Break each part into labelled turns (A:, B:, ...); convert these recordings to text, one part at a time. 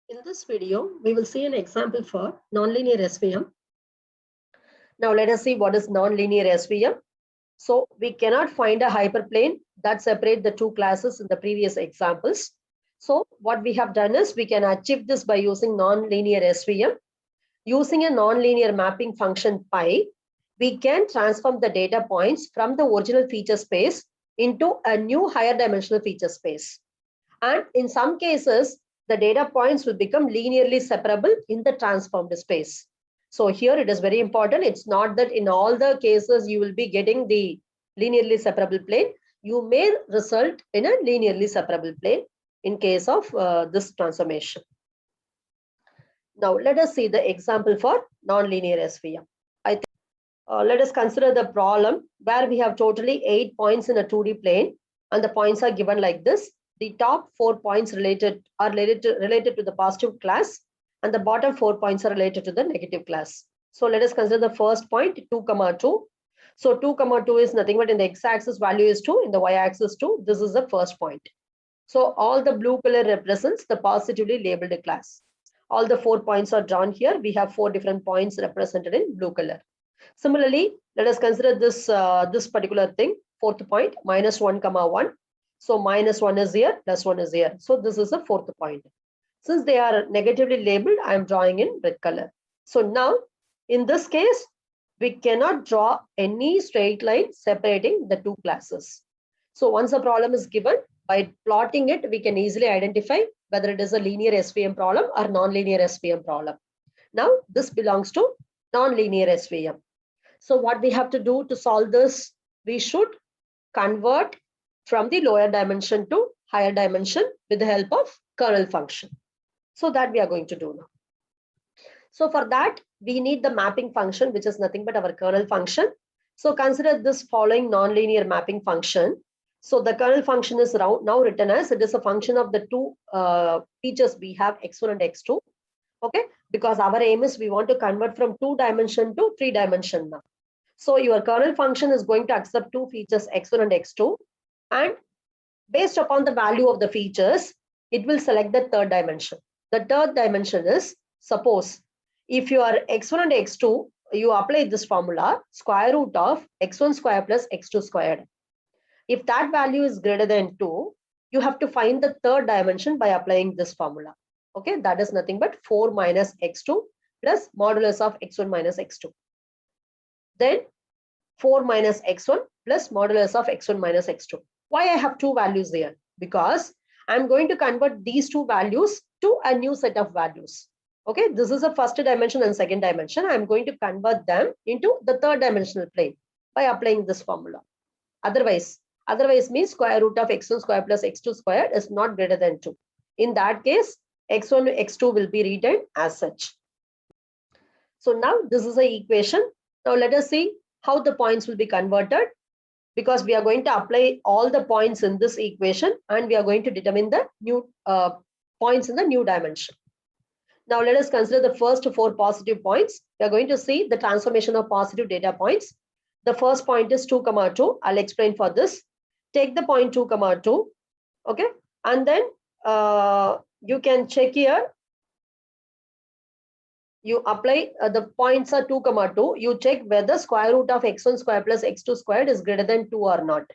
A: In this video, we will see an example for nonlinear SVM. Now let us see what is nonlinear SVM. So we cannot find a hyperplane that separate the two classes in the previous examples. So what we have done is we can achieve this by using nonlinear SVM. Using a nonlinear mapping function pi, we can transform the data points from the original feature space into a new higher dimensional feature space. And in some cases, the data points will become linearly separable in the transformed space. So here it is very important. It's not that in all the cases you will be getting the linearly separable plane. You may result in a linearly separable plane in case of this transformation. Now let us see the example for nonlinear SVM. Let us consider the problem where we have totally 8 points in a 2D plane and the points are given like this. The top 4 points are related to the positive class and the bottom 4 points are related to the negative class. So let us consider the first point 2, 2. So 2, 2 is nothing but in the x-axis value is 2, in the y-axis 2. This is the first point. So all the blue color represents the positively labeled class. All the 4 points are drawn here. We have 4 different points represented in blue color. Similarly, let us consider this this particular thing, fourth point, -1, 1. So -1 is here, +1 is here. So this is the fourth point. Since they are negatively labeled, I am drawing in red color. So now, in this case, we cannot draw any straight line separating the two classes. So once a problem is given, by plotting it, we can easily identify whether it is a linear SVM problem or nonlinear SVM problem. Now, this belongs to nonlinear SVM. So what we have to do to solve this, we should convert from the lower dimension to higher dimension with the help of kernel function. So that we are going to do now. So for that, we need the mapping function, which is nothing but our kernel function. So consider this following nonlinear mapping function. So the kernel function is now written as it is a function of the two features we have x1 and x2. Okay, because our aim is we want to convert from 2 dimension to 3 dimension now. So your kernel function is going to accept two features x1 and x2, and based upon the value of the features, it will select the third dimension. The third dimension is, suppose if you are x1 and x2, you apply this formula, square root of x1 square plus x2 squared. If that value is greater than 2, you have to find the third dimension by applying this formula. Okay, that is nothing but 4 minus x2 plus modulus of x1 minus x2. Then 4 minus x1 plus modulus of x1 minus x2. Why I have two values there? Because I'm going to convert these two values to a new set of values. Okay, this is a first dimension and second dimension. I'm going to convert them into the third dimensional plane by applying this formula. Otherwise means square root of x1 square plus x2 squared is not greater than 2. In that case, x1 x2 will be written as such. So now this is the equation. Now let us see how the points will be converted, because we are going to apply all the points in this equation and we are going to determine the new points in the new dimension. Now let us consider the first 4 positive points. We are going to see the transformation of positive data points. The first point is 2, 2. I'll explain for this. Take the point 2, 2. Okay, and then you can check here. You apply the points are 2, 2. You check whether square root of x1 square plus x2 squared is greater than 2 or not.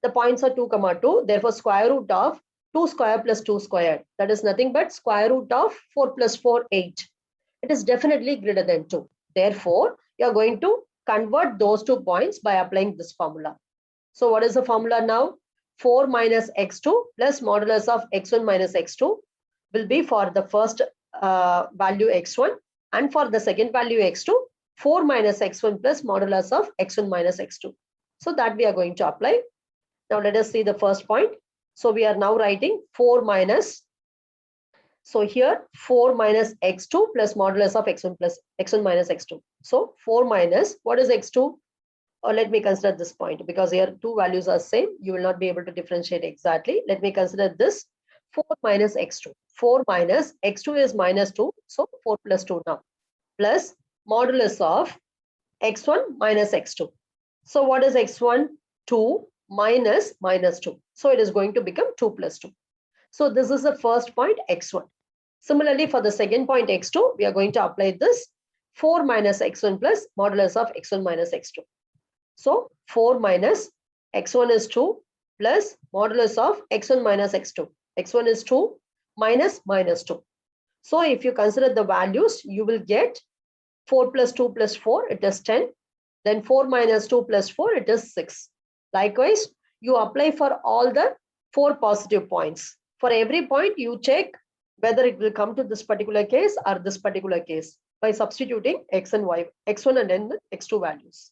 A: The points are 2, 2. Therefore, square root of 2 square plus 2 squared, that is nothing but square root of 4 plus 4, 8. It is definitely greater than 2. Therefore, you are going to convert those 2 points by applying this formula. So what is the formula now? 4 minus x2 plus modulus of x1 minus x2 will be for the first value x1. And for the second value x2, 4 minus x1 plus modulus of x1 minus x2. So that we are going to apply. Now let us see the first point. So we are now writing 4 minus. So here 4 minus x2 plus modulus of x1 minus x2. So 4 minus, what is x2? Or let me consider this point, because here two values are same. You will not be able to differentiate exactly. Let me consider this 4 minus x2. 4 minus x2 is minus 2. So 4 plus 2 now. Plus modulus of x1 minus x2. So what is x1? 2 minus minus 2. So it is going to become 2 plus 2. So this is the first point, x1. Similarly, for the second point x2, we are going to apply this 4 minus x1 plus modulus of x1 minus x2. So 4 minus x1 is 2 plus modulus of x1 minus x2. x1 is 2 minus minus 2. So if you consider the values, you will get 4 plus 2 plus 4, it is 10. Then 4 minus 2 plus 4, it is 6. Likewise, you apply for all the 4 positive points. For every point, you check whether it will come to this particular case or this particular case by substituting x and y, x1 and then x2 values.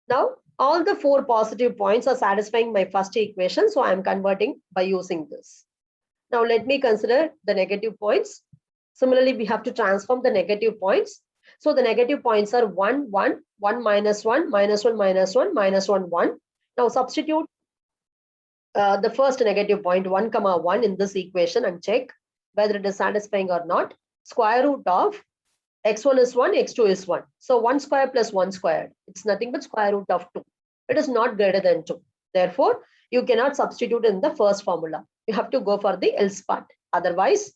A: Now, all the 4 positive points are satisfying my first equation, so I am converting by using this. Now, let me consider the negative points. Similarly, we have to transform the negative points. So the negative points are 1, 1, 1 minus 1, minus 1, minus 1, minus 1, 1. Now substitute the first negative point 1, 1 in this equation and check whether it is satisfying or not. Square root of x1 is 1, x2 is 1. So 1 square plus 1 squared. It's nothing but square root of 2. It is not greater than 2. Therefore, you cannot substitute in the first formula. You have to go for the else part. Otherwise,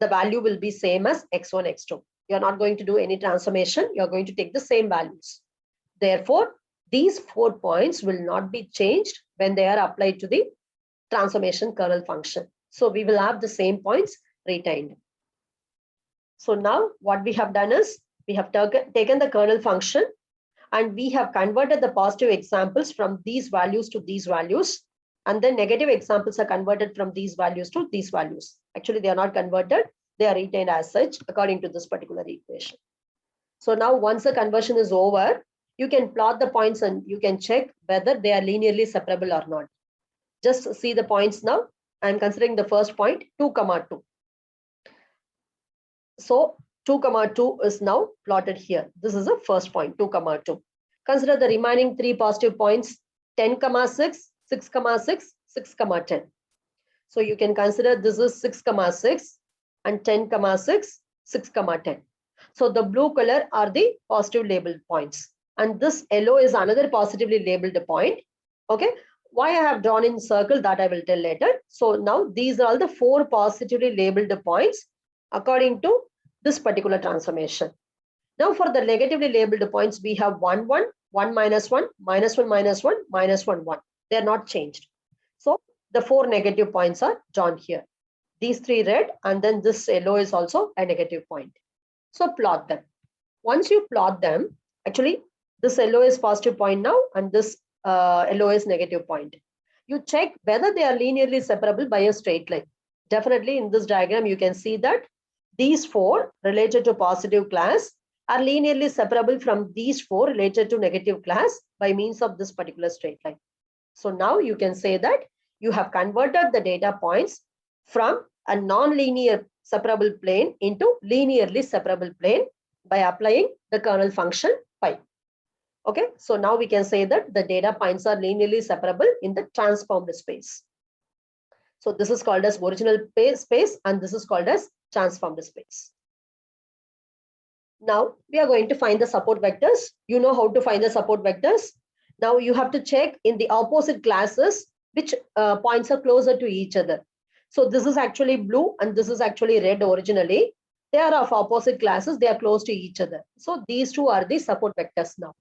A: the value will be same as x1, x2. You're not going to do any transformation. You're going to take the same values. Therefore, these 4 points will not be changed when they are applied to the transformation kernel function. So we will have the same points retained. So now what we have done is we have taken the kernel function and we have converted the positive examples from these values to these values. And then negative examples are converted from these values to these values. Actually, they are not converted. They are retained as such according to this particular equation. So now once the conversion is over, you can plot the points and you can check whether they are linearly separable or not. Just see the points now. I'm considering the first point 2, 2. So 2, 2 is now plotted here. This is the first point 2, 2. Consider the remaining 3 positive points 10, 6, 6, 6, 6, 10. So you can consider this is 6, 6 and 10, 6, 6, 10. So the blue color are the positive labeled points. And this yellow is another positively labeled point. Okay. Why I have drawn in circle that I will tell later. So now these are all the 4 positively labeled points according to this particular transformation. Now for the negatively labeled points, we have 1, 1, 1 minus 1, minus 1, minus 1, minus 1, 1. They are not changed. So the 4 negative points are drawn here. These 3 red and then this yellow is also a negative point. So plot them. Once you plot them, actually this yellow is positive point now and this yellow is negative point. You check whether they are linearly separable by a straight line. Definitely in this diagram, you can see that these 4 related to positive class are linearly separable from these 4 related to negative class by means of this particular straight line. So now you can say that you have converted the data points from a non-linear separable plane into linearly separable plane by applying the kernel function phi. Okay, so now we can say that the data points are linearly separable in the transformed space. So this is called as original space and this is called as transformed space. Now we are going to find the support vectors. You know how to find the support vectors. Now you have to check in the opposite classes which points are closer to each other. So this is actually blue and this is actually red originally. They are of opposite classes. They are close to each other. So these 2 are the support vectors now.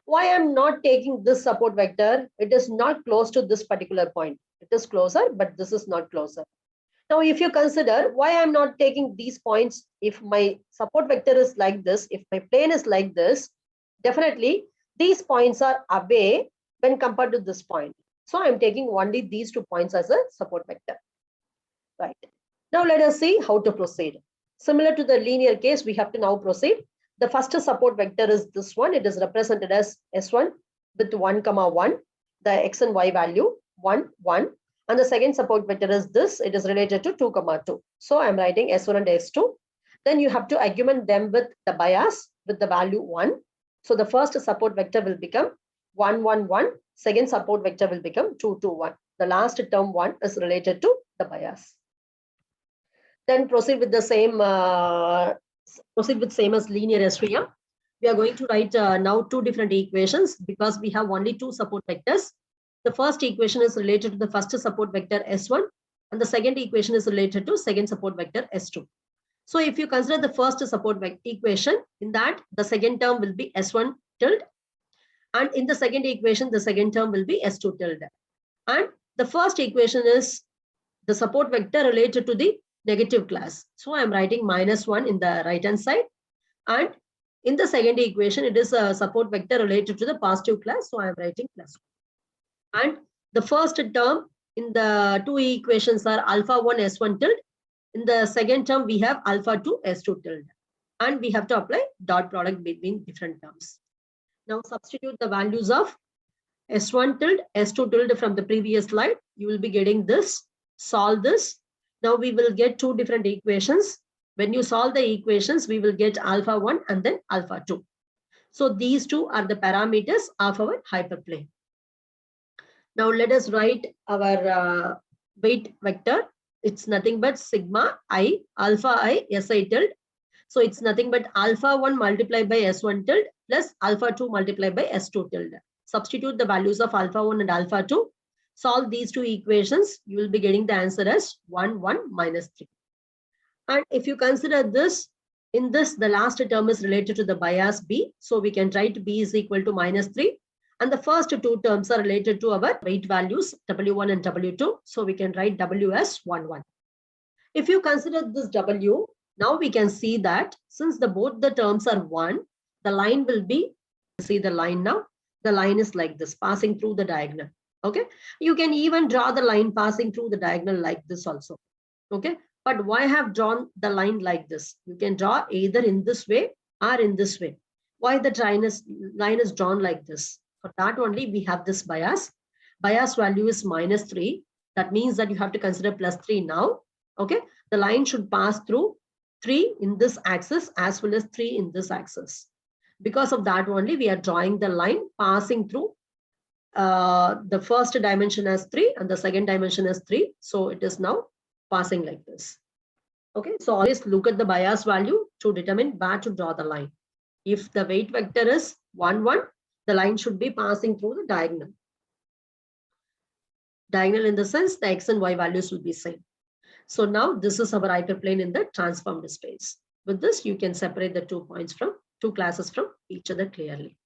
A: Why I'm not taking this support vector? It is not close to this particular point. It is closer, but this is not closer. Now, if you consider why I'm not taking these points, if my support vector is like this, if my plane is like this, definitely these points are away when compared to this point. So I'm taking only these 2 points as a support vector. Right. Now let us see how to proceed. Similar to the linear case, we have to now proceed. The first support vector is this one. It is represented as S1 with 1, 1, the X and Y value 1, 1. And the second support vector is this. It is related to 2, 2. So I'm writing S1 and S2. Then you have to augment them with the bias with the value 1. So the first support vector will become 1, 1, 1. Second support vector will become 2, 2, 1. The last term 1 is related to the bias. Then proceed with the same as linear SVM. We are going to write now 2 different equations because we have only 2 support vectors. The first equation is related to the first support vector S1 and the second equation is related to second support vector S2. So if you consider the first support vector equation, in that the second term will be S1 tilde. And in the second equation, the second term will be S2 tilde. And the first equation is the support vector related to the negative class. So I'm writing -1 in the right hand side. And in the second equation, it is a support vector related to the positive class. So I'm writing +1. And the first term in the two equations are alpha1 S1 tilde. In the second term, we have alpha2 S2 tilde. And we have to apply dot product between different terms. Now substitute the values of S1 tilde, S2 tilde from the previous slide. You will be getting this. Solve this. Now we will get two different equations. When you solve the equations, we will get alpha1 and then alpha2. So these two are the parameters of our hyperplane. Now let us write our weight vector. It's nothing but sigma I, alpha I, Si tilde. So it's nothing but alpha1 multiplied by S1 tilde plus alpha2 multiplied by S2 tilde. Substitute the values of alpha1 and alpha2. Solve these two equations. You will be getting the answer as 1, 1, -3. And if you consider this, in this, the last term is related to the bias B. So we can write B is equal to -3. And the first two terms are related to our weight values, W1 and W2. So we can write W as 1, 1. If you consider this W, now we can see that since both the terms are 1, the line will be, see the line now, the line is like this, passing through the diagonal. Okay, you can even draw the line passing through the diagonal like this also. Okay, but why I have drawn the line like this? You can draw either in this way or in this way. Why the line is drawn like this? For that only we have this bias. Bias value is -3. That means that you have to consider +3 now. Okay, the line should pass through 3 in this axis as well as 3 in this axis. Because of that only we are drawing the line passing through the first dimension as 3 and the second dimension as 3. So it is now passing like this. Okay, so always look at the bias value to determine where to draw the line. If the weight vector is 1, 1, the line should be passing through the diagonal. Diagonal in the sense the x and y values will be same. So now this is our hyperplane in the transformed space. With this, you can separate the 2 points from 2 classes from each other clearly.